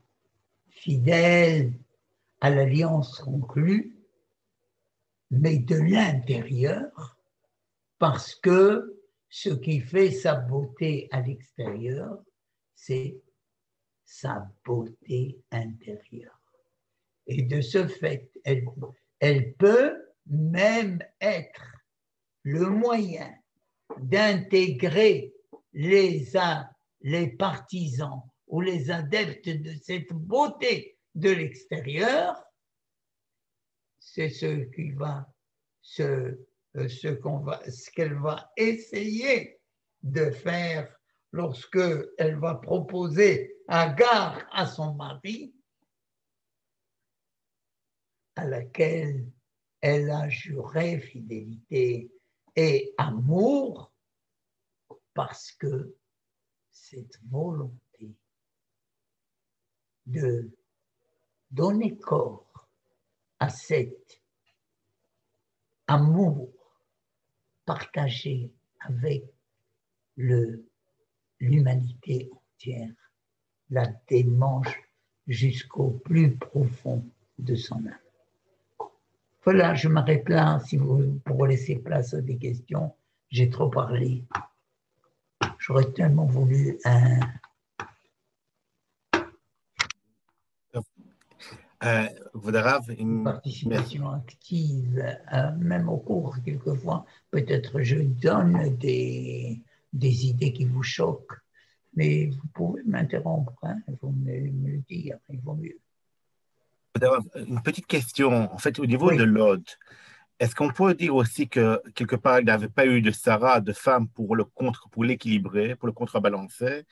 fidèle à l'alliance conclue, mais de l'intérieur, parce que ce qui fait sa beauté à l'extérieur, c'est sa beauté intérieure. Et de ce fait, elle peut même être le moyen d'intégrer les partisans ou les adeptes de cette beauté de l'extérieur, c'est ce qu'elle va essayer de faire lorsque elle va proposer Agar à son mari, à laquelle elle a juré fidélité et amour, parce que cette volonté de donner corps à cet amour partagé avec l'humanité entière la démange jusqu'au plus profond de son âme. Voilà, je m'arrête là pour laisser place à des questions. J'ai trop parlé. J'aurais tellement voulu une participation active, même au cours, quelquefois. Peut-être je donne des idées qui vous choquent, mais vous pouvez m'interrompre, hein, vous me le dire, il vaut mieux. Une petite question, en fait, au niveau de Lod, est-ce qu'on peut dire aussi que quelque part, il n'avait pas eu de Sarah, de femme pour l'équilibrer, pour le contrebalancer,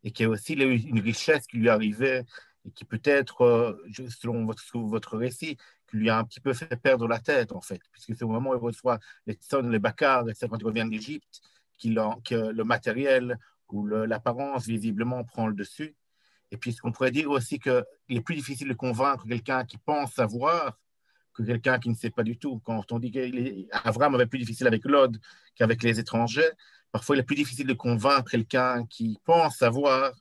et qu'il y a aussi une richesse qui lui arrivait et qui peut-être, selon votre récit, qui lui a un petit peu fait perdre la tête, en fait, puisque c'est au moment où il reçoit les Tson, les Bakar, et c'est quand il revient d'Égypte, que le matériel ou l'apparence, visiblement, prend le dessus. Et puis, est-ce qu'on pourrait dire aussi qu'il est plus difficile de convaincre quelqu'un qui pense savoir que quelqu'un qui ne sait pas du tout. Quand on dit qu'Avram avait plus difficile avec Lod qu'avec les étrangers, parfois il est plus difficile de convaincre quelqu'un qui pense savoir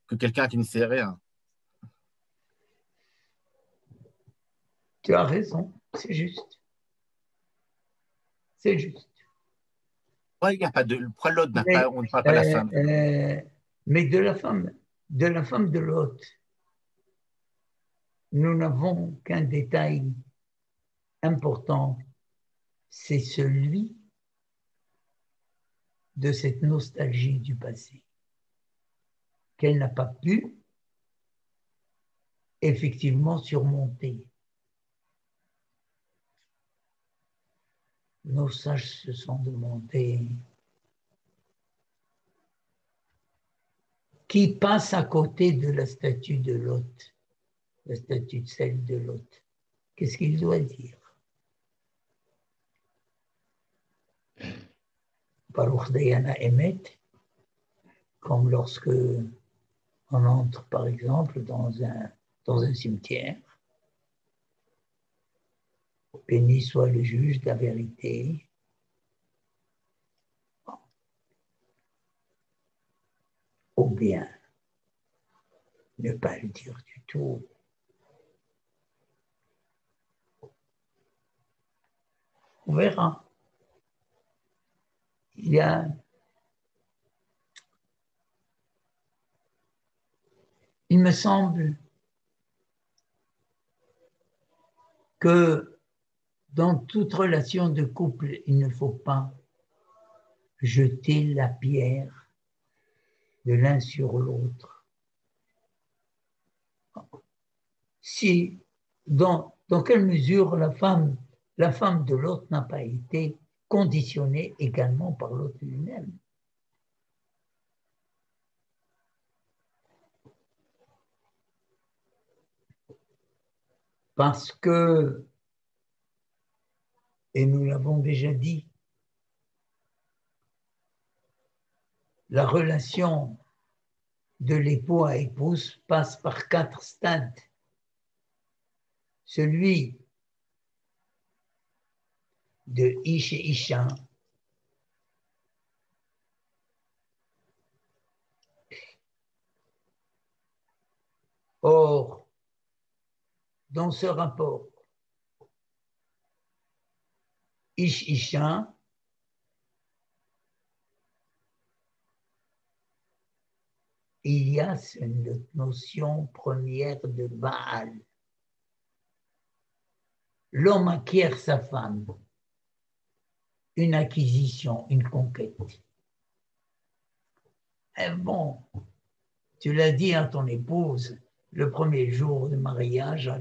que quelqu'un qui ne sait rien. Tu as raison, c'est juste. C'est juste. Pourquoi il n'y a pas de... Pourquoi Lod n'a pas... On ne parle pas de la femme mais de la femme de Lot, nous n'avons qu'un détail important, c'est celui de cette nostalgie du passé, qu'elle n'a pas pu effectivement surmonter. Nos sages se sont demandé qui passe à côté de la statue de Lot, la statue de celle de Lot. Qu'est-ce qu'il doit dire? Baruch Dayana Emet, comme lorsque on entre par exemple dans un cimetière. Béni soit le juge de la vérité. Ou bien ne pas le dire du tout. On verra. Il me semble que dans toute relation de couple, il ne faut pas jeter la pierre de l'un sur l'autre. Si, dans quelle mesure la femme de l'autre n'a pas été conditionnée également par l'autre lui-même? Parce que, et nous l'avons déjà dit, la relation de l'époux à épouse passe par 4 stades. Celui de Ish et Isha, or, dans ce rapport, Ish Isha, il y a cette notion première de Baal. L'homme acquiert sa femme, une acquisition, une conquête. Bon, tu l'as dit à ton épouse, le premier jour de mariage,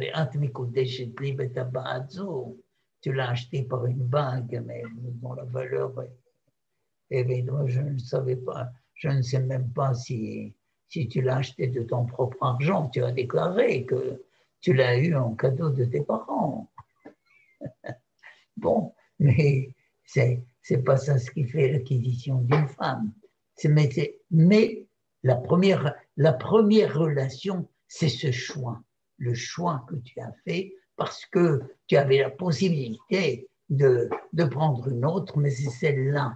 tu l'as acheté par une banque, mais dont la valeur évidemment, je ne savais pas, je ne sais même pas si tu l'as acheté de ton propre argent. Tu as déclaré que tu l'as eu en cadeau de tes parents. Bon, mais c'est pas ça ce qui fait l'acquisition d'une femme. Mais la première relation, c'est ce choix, le choix que tu as fait parce que tu avais la possibilité de prendre une autre, mais c'est celle-là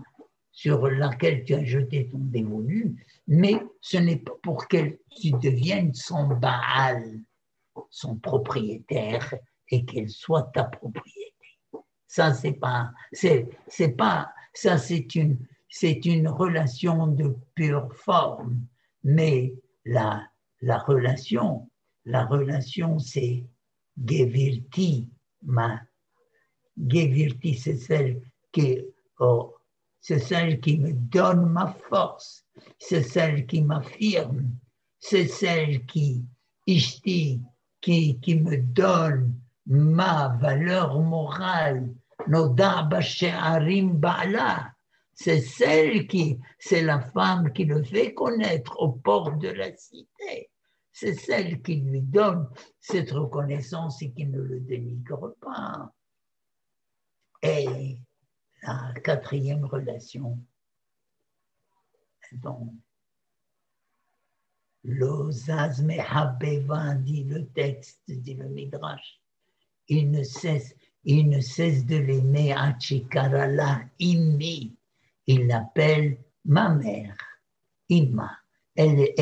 sur laquelle tu as jeté ton dévolu, mais ce n'est pas pour qu'elle devienne son Baal, son propriétaire, et qu'elle soit ta propriété. Ça, c'est une relation de pure forme, mais la relation, c'est Gevirti, Gevirti, c'est celle qui me donne ma force, c'est celle qui m'affirme, c'est celle qui me donne ma valeur morale. C'est c'est la femme qui le fait connaître aux portes de la cité. C'est celle qui lui donne cette reconnaissance et qui ne le dénigre pas. Et la quatrième relation, donc, l'Ozaz Mehabeva, dit le texte, dit le Midrash, il ne cesse de l'aimer, Achikarala, Imi, il l'appelle ma mère, Ima. Elle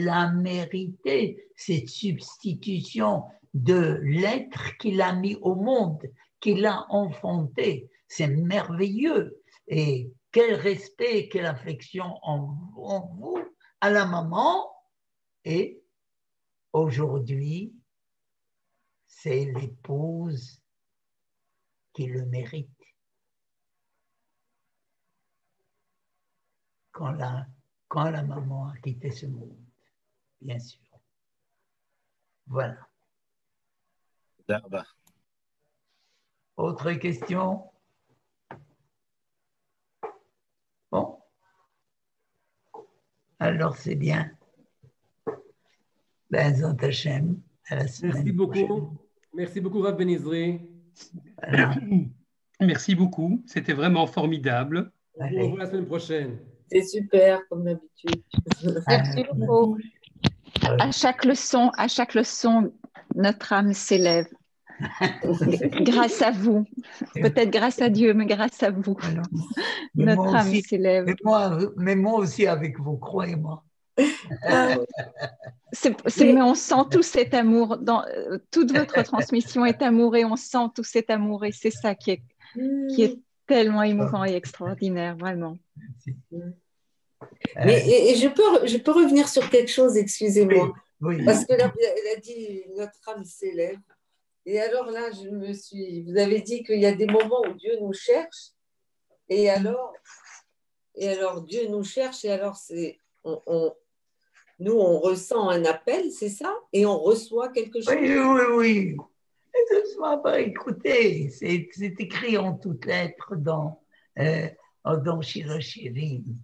a mérité cette substitution de l'être qu'il a mis au monde, qu'il a enfanté. C'est merveilleux. Et quel respect, quelle affection en vous à la maman. Et aujourd'hui, c'est l'épouse qui le mérite. Quand la maman a quitté ce monde, bien sûr. Voilà. D'accord. Autre question? Bon. Alors, c'est bien. Bezat Hashem, à la semaine prochaine. Merci beaucoup, Rav Ben-Izri. Voilà. Merci beaucoup. C'était vraiment formidable. On vous revoit la semaine prochaine. C'est super, comme d'habitude. Merci beaucoup. À chaque leçon, notre âme s'élève. Grâce à vous. Peut-être grâce à Dieu, mais grâce à vous. Notre âme s'élève. Mais moi aussi avec vous, croyez-moi. Mais on sent tout cet amour. Toute votre transmission est amour et on sent tout cet amour. Et c'est ça qui est tellement émouvant et extraordinaire, vraiment. Mais je peux revenir sur quelque chose, excusez-moi. Oui. Parce que là, elle a dit notre âme s'élève. Et alors là, vous avez dit qu'il y a des moments où Dieu nous cherche. Et alors Dieu nous cherche. Et alors, nous, on ressent un appel, c'est ça? Et on reçoit quelque chose? Oui. Écoutez, c'est écrit en toutes lettres dans Shir HaShirim.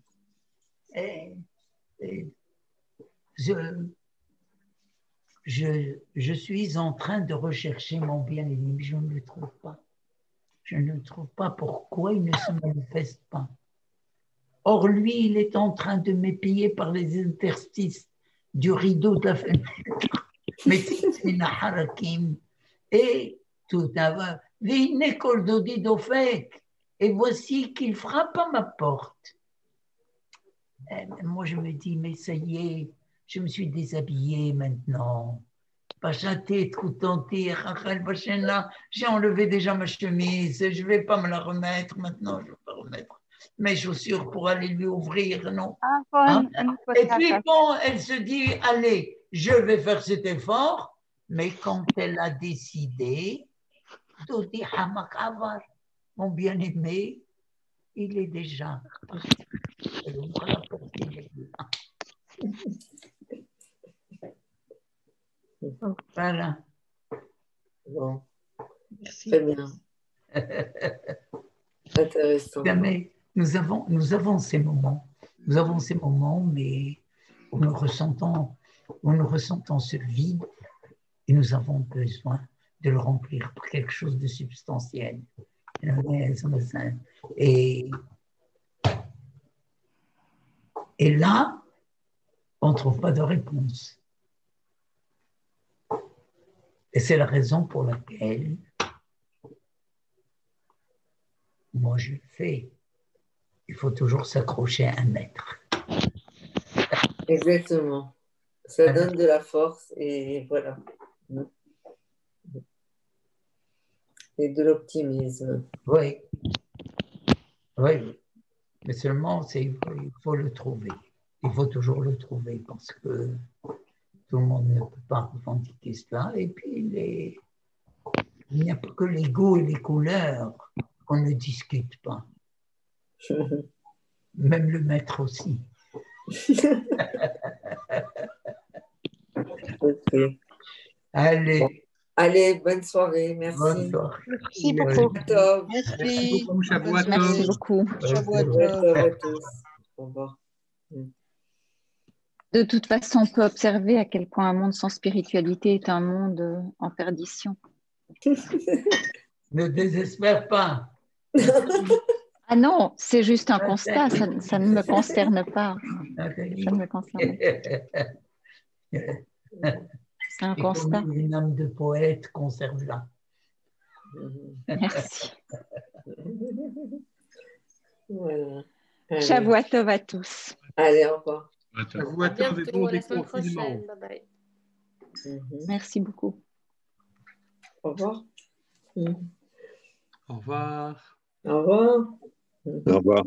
Je suis en train de rechercher mon bien-aimé, mais je ne le trouve pas. Je ne le trouve pas. Pourquoi il ne se manifeste pas? Or, lui, il est en train de m'épier par les interstices du rideau de la fenêtre. Mais c'est une harakim. Et tout à l'heure, et voici qu'il frappe à ma porte. Et moi, je me dis, mais ça y est, je me suis déshabillée maintenant. J'ai enlevé déjà ma chemise, je ne vais pas me la remettre maintenant, je ne vais pas remettre mes chaussures pour aller lui ouvrir, non. Et puis bon, elle se dit, allez, je vais faire cet effort, mais quand elle a décidé, Dodi Hamakavar, mon bien-aimé, il est déjà parti. Elle ouvre la porte, il est là. Voilà. Bon, Merci. très bien. Intéressant. Jamais, nous avons ces moments. Nous avons ces moments, mais où nous ressentons ce vide et nous avons besoin de le remplir par quelque chose de substantiel. Et là, on ne trouve pas de réponse. Et c'est la raison pour laquelle moi je le fais. Il faut toujours s'accrocher à un maître. Exactement. Ça donne de la force et voilà. Et de l'optimisme. Oui. Oui. Mais seulement, il faut le trouver. Il faut toujours le trouver parce que tout le monde ne peut pas revendiquer cela. Et puis, il n'y a pas que les goûts et les couleurs qu'on ne discute pas. Même le maître aussi. Ok. Allez. Allez, bonne soirée. Merci. Bonne soirée. Merci beaucoup. Merci Merci. beaucoup, Shavua Tov. Merci beaucoup. Shavua Bonne Tov. soirée à tous. Au revoir. De toute façon, on peut observer à quel point un monde sans spiritualité est un monde en perdition. Ne désespère pas. Ah non, c'est juste un constat, ça ne me concerne pas. Ça ne me concerne pas. C'est un constat. Comme une âme de poète, conserve-la. Merci. Voilà. Shavua Tov à tous. Allez, au revoir. Shavua Tov et bon À la semaine déconfinement. prochaine. Bye bye. Merci beaucoup. Au revoir. Au revoir. Au revoir. Au revoir.